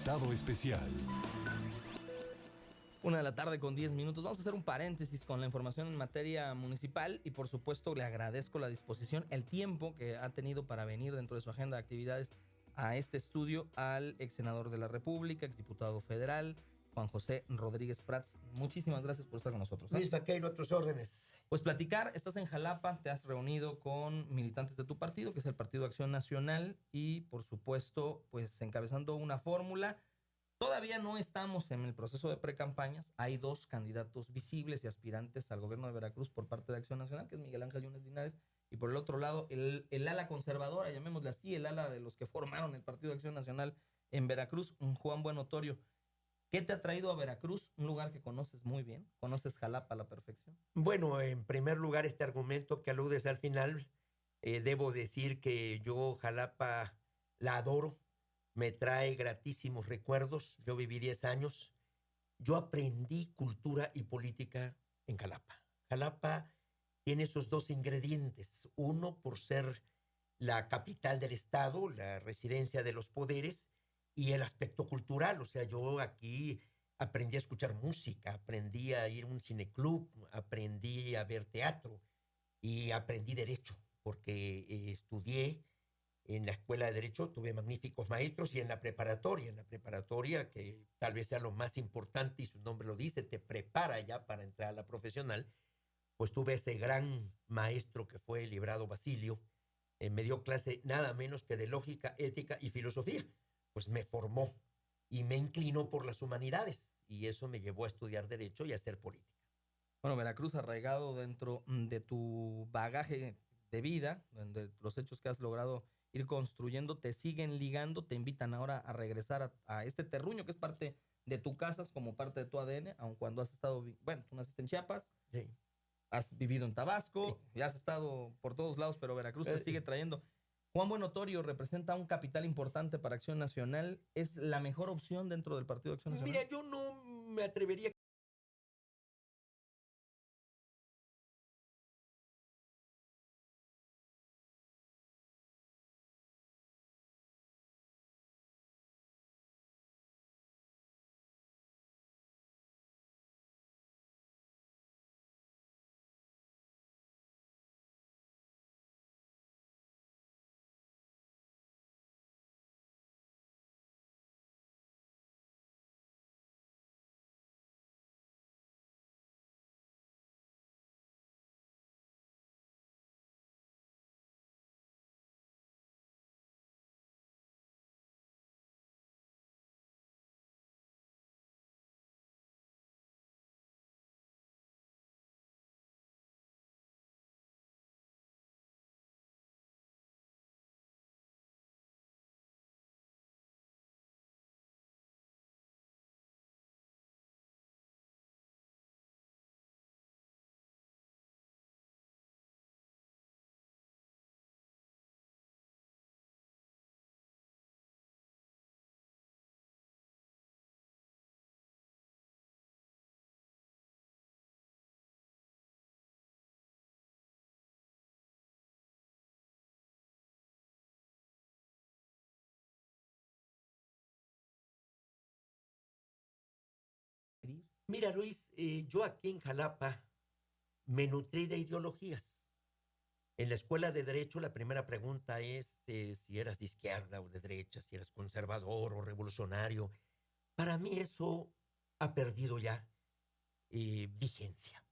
Invitado especial. 1 de la tarde con 10 minutos. Vamos a hacer un paréntesis con la información en materia municipal y por supuesto le agradezco la disposición, el tiempo que ha tenido para venir dentro de su agenda de actividades a este estudio al ex senador de la República, exdiputado federal, Juan José Rodríguez Prats. Muchísimas gracias por estar con nosotros. Luis Vaqueiro, a tus órdenes. Pues platicar, estás en Jalapa, te has reunido con militantes de tu partido, que es el Partido Acción Nacional, y por supuesto, pues encabezando una fórmula. Todavía no estamos en el proceso de precampañas. Hay dos candidatos visibles y aspirantes al gobierno de Veracruz por parte de Acción Nacional, que es Miguel Ángel Yunes Linares, y por el otro lado, el ala conservadora, llamémosle así, el ala de los que formaron el Partido de Acción Nacional en Veracruz, Juan Buenotorio. ¿Qué te ha traído a Veracruz? Un lugar que conoces muy bien, conoces Jalapa a la perfección. Bueno, en primer lugar, este argumento que aludes al final, debo decir que yo Jalapa la adoro, me trae gratísimos recuerdos. Yo viví 10 años, yo aprendí cultura y política en Jalapa. Jalapa tiene esos dos ingredientes, uno por ser la capital del estado, la residencia de los poderes, y el aspecto cultural. O sea, yo aquí aprendí a escuchar música, aprendí a ir a un cineclub, aprendí a ver teatro y aprendí derecho, porque estudié en la escuela de derecho, tuve magníficos maestros, y en la preparatoria, que tal vez sea lo más importante y su nombre lo dice, te prepara ya para entrar a la profesional, pues tuve ese gran maestro que fue Librado Basilio. Me dio clase nada menos que de lógica, ética y filosofía. Pues me formó y me inclinó por las humanidades, y eso me llevó a estudiar derecho y a hacer política. Bueno, Veracruz arraigado dentro de tu bagaje de vida, de los hechos que has logrado ir construyendo, te siguen ligando, te invitan ahora a regresar a este terruño que es parte de tu casa, como parte de tu ADN, aun cuando has estado, bueno, tú naciste en Chiapas, Sí. has vivido en Tabasco, Sí. y has estado por todos lados, pero Veracruz te Sí. sigue trayendo. Juan Buenotorio representa un capital importante para Acción Nacional. ¿Es la mejor opción dentro del Partido de Acción Nacional? Mira, yo no me atrevería Mira, Luis, yo aquí en Jalapa me nutrí de ideologías. En la escuela de Derecho la primera pregunta es si eras de izquierda o de derecha, si eras conservador o revolucionario. Para mí eso ha perdido ya vigencia.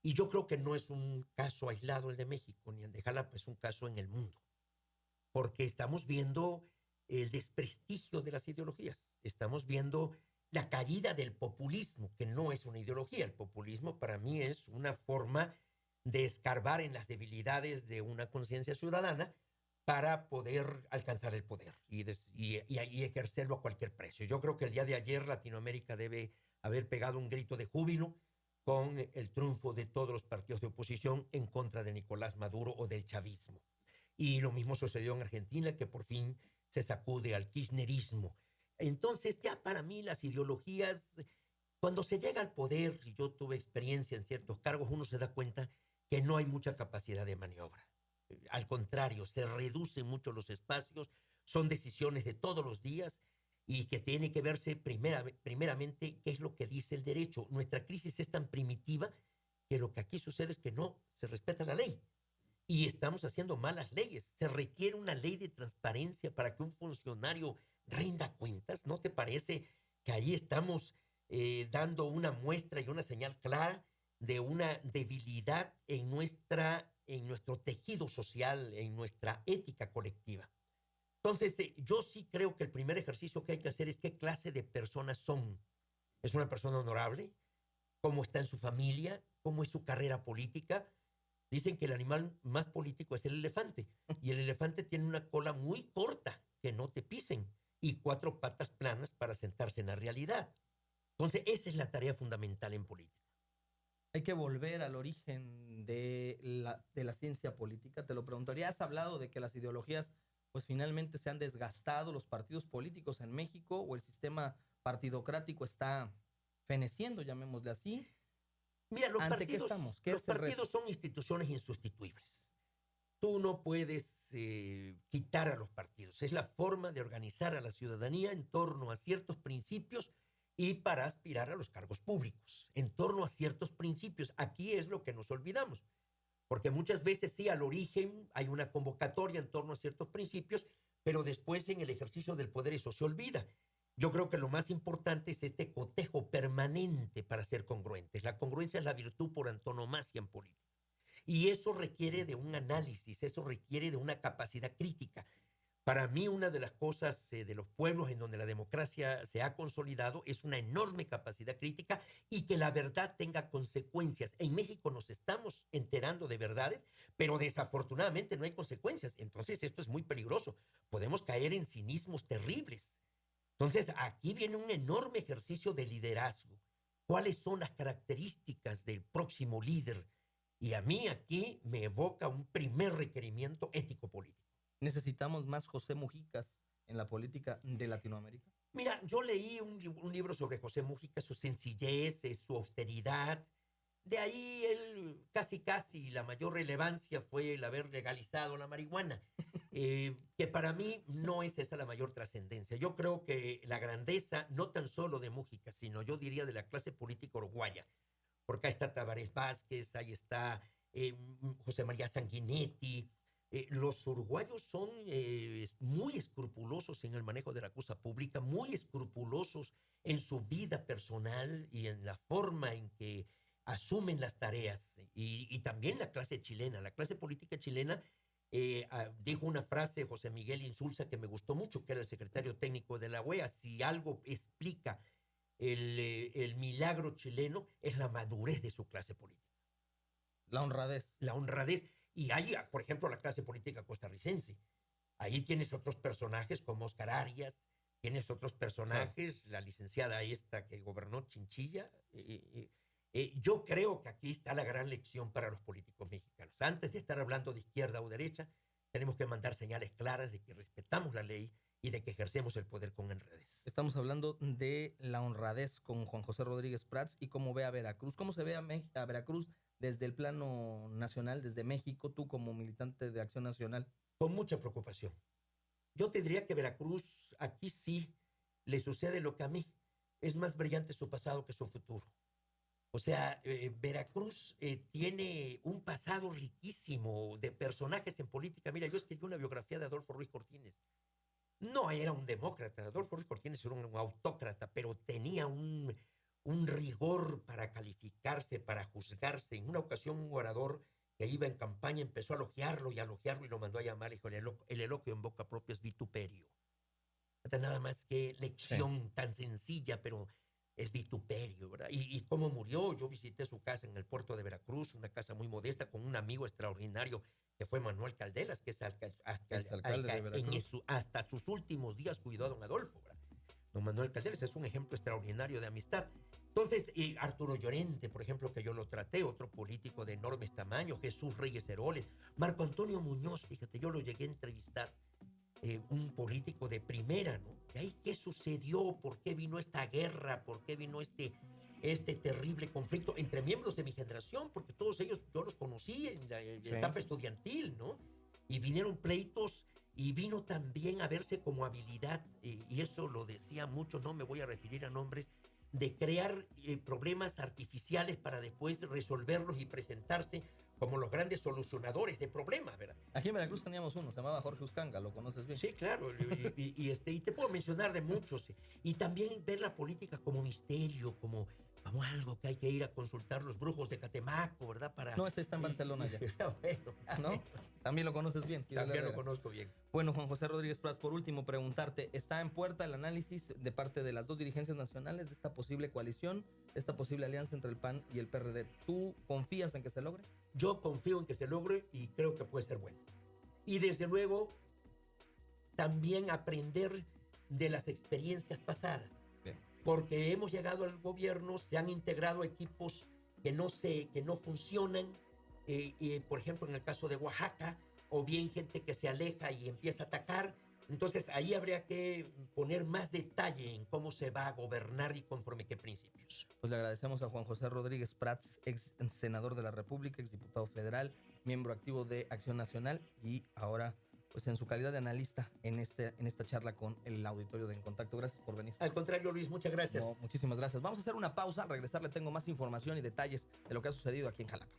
Y yo creo que no es un caso aislado el de México ni el de Jalapa, es un caso en el mundo. Porque estamos viendo el desprestigio de las ideologías. Estamos viendo la caída del populismo, que no es una ideología. El populismo para mí es una forma de escarbar en las debilidades de una conciencia ciudadana para poder alcanzar el poder y ejercerlo a cualquier precio. Yo creo que el día de ayer Latinoamérica debe haber pegado un grito de júbilo con el triunfo de todos los partidos de oposición en contra de Nicolás Maduro o del chavismo. Y lo mismo sucedió en Argentina, que por fin se sacude al kirchnerismo. Entonces ya para mí las ideologías, cuando se llega al poder, y yo tuve experiencia en ciertos cargos, uno se da cuenta que no hay mucha capacidad de maniobra. Al contrario, se reducen mucho los espacios, son decisiones de todos los días, y que tiene que verse primeramente qué es lo que dice el derecho. Nuestra crisis es tan primitiva que lo que aquí sucede es que no se respeta la ley y estamos haciendo malas leyes. Se requiere una ley de transparencia para que un funcionario rinda cuentas. ¿No te parece que ahí estamos dando una muestra y una señal clara de una debilidad en nuestro tejido social, en nuestra ética colectiva? Entonces, yo sí creo que el primer ejercicio que hay que hacer es qué clase de personas son. ¿Es una persona honorable? ¿Cómo está en su familia? ¿Cómo es su carrera política? Dicen que el animal más político es el elefante. Y el elefante tiene una cola muy corta, que no te pisen, y 4 patas planas para sentarse en la realidad. Entonces, esa es la tarea fundamental en política. Hay que volver al origen de la ciencia política. Te lo preguntaría, has hablado de que las ideologías pues finalmente se han desgastado, los partidos políticos en México o el sistema partidocrático está feneciendo, llamémosle así. Mira, los ¿Ante qué partidos, estamos? ¿Qué los es el reto? partidos son instituciones insustituibles. Tú no puedes quitar a los partidos. Es la forma de organizar a la ciudadanía en torno a ciertos principios y para aspirar a los cargos públicos. En torno a ciertos principios. Aquí es lo que nos olvidamos. Porque muchas veces sí, al origen hay una convocatoria en torno a ciertos principios, pero después en el ejercicio del poder eso se olvida. Yo creo que lo más importante es este cotejo permanente para ser congruentes. La congruencia es la virtud por antonomasia en política. Y eso requiere de un análisis, eso requiere de una capacidad crítica. Para mí, una de las cosas de los pueblos en donde la democracia se ha consolidado es una enorme capacidad crítica y que la verdad tenga consecuencias. En México nos estamos enterando de verdades, pero desafortunadamente no hay consecuencias. Entonces esto es muy peligroso. Podemos caer en cinismos terribles. Entonces aquí viene un enorme ejercicio de liderazgo. ¿Cuáles son las características del próximo líder? Y a mí aquí me evoca un primer requerimiento ético-político. ¿Necesitamos más José Mujicas en la política de Latinoamérica? Mira, yo leí un libro sobre José Mujica, su sencillez, su austeridad. De ahí él casi la mayor relevancia fue el haber legalizado la marihuana, que para mí no es esa la mayor trascendencia. Yo creo que la grandeza, no tan solo de Mujica, sino yo diría de la clase política uruguaya, porque ahí está Tabaré Vázquez, ahí está José María Sanguinetti. Los uruguayos son muy escrupulosos en el manejo de la cosa pública, muy escrupulosos en su vida personal y en la forma en que asumen las tareas. Y también la clase chilena, la clase política chilena, dijo una frase José Miguel Insulza que me gustó mucho, que era el secretario técnico de la OEA: si algo explica el milagro chileno es la madurez de su clase política. La honradez. La honradez. Y hay, por ejemplo, la clase política costarricense. Ahí tienes otros personajes como Oscar Arias, tienes otros personajes, la licenciada esta que gobernó Chinchilla. Yo creo que aquí está la gran lección para los políticos mexicanos. Antes de estar hablando de izquierda o derecha, tenemos que mandar señales claras de que respetamos la ley y de que ejercemos el poder con honradez. Estamos hablando de la honradez con Juan José Rodríguez Prats y cómo ve a Veracruz. ¿Cómo se ve a Veracruz desde el plano nacional, desde México, tú como militante de Acción Nacional? Con mucha preocupación. Yo te diría que Veracruz, aquí sí le sucede lo que a mí. Es más brillante su pasado que su futuro. O sea, Veracruz tiene un pasado riquísimo de personajes en política. Mira, yo escribí una biografía de Adolfo Ruiz Cortines. No era un demócrata, Adolfo Ruiz Cortines era un autócrata, pero tenía un rigor para calificarse, para juzgarse. En una ocasión un orador que iba en campaña empezó a elogiarlo y lo mandó a llamar. Dijo: el eloquio en boca propia es vituperio. Nada más que lección tan sencilla, pero es vituperio, ¿verdad? Y cómo murió. Yo visité su casa en el puerto de Veracruz, una casa muy modesta, con un amigo extraordinario que fue Manuel Caldelas, que es alcalde de Veracruz. hasta sus últimos días cuidó a don Adolfo, ¿verdad? Don Manuel Caldelas es un ejemplo extraordinario de amistad. Entonces, Arturo Llorente, por ejemplo, que yo lo traté, otro político de enormes tamaños, Jesús Reyes Heroles, Marco Antonio Muñoz, fíjate, yo lo llegué a entrevistar, un político de primera, ¿no? ¿Y ahí qué sucedió? ¿Por qué vino esta guerra? ¿Por qué vino este terrible conflicto entre miembros de mi generación? Porque todos ellos yo los conocí en la etapa estudiantil, ¿no? Y vinieron pleitos y vino también a verse como habilidad, y eso lo decía mucho, no me voy a referir a nombres, de crear problemas artificiales para después resolverlos y presentarse como los grandes solucionadores de problemas, ¿verdad? Aquí en Veracruz teníamos uno, se llamaba Jorge Uscanga, ¿lo conoces bien? Sí, claro, y te puedo mencionar de muchos. Y también ver la política como misterio, como algo que hay que ir a consultar los brujos de Catemaco, ¿verdad? No, ese está en Barcelona ya. Bueno, ¿No? También lo conoces bien. también lo conozco bien. Bueno, Juan José Rodríguez Prats, por último, preguntarte, ¿está en puerta el análisis de parte de las dos dirigencias nacionales de esta posible coalición, esta posible alianza entre el PAN y el PRD? ¿Tú confías en que se logre? Yo confío en que se logre y creo que puede ser bueno. Y desde luego, también aprender de las experiencias pasadas. Bien. Porque hemos llegado al gobierno, se han integrado equipos que no funcionan, por ejemplo, en el caso de Oaxaca, o bien gente que se aleja y empieza a atacar. Entonces, ahí habría que poner más detalle en cómo se va a gobernar y conforme qué principios. Pues le agradecemos a Juan José Rodríguez Prats, ex senador de la República, ex diputado federal, miembro activo de Acción Nacional y ahora pues en su calidad de analista en esta charla con el auditorio de En Contacto. Gracias por venir. Al contrario, Luis, muchas gracias. No, muchísimas gracias. Vamos a hacer una pausa, al regresar le tengo más información y detalles de lo que ha sucedido aquí en Jalapa.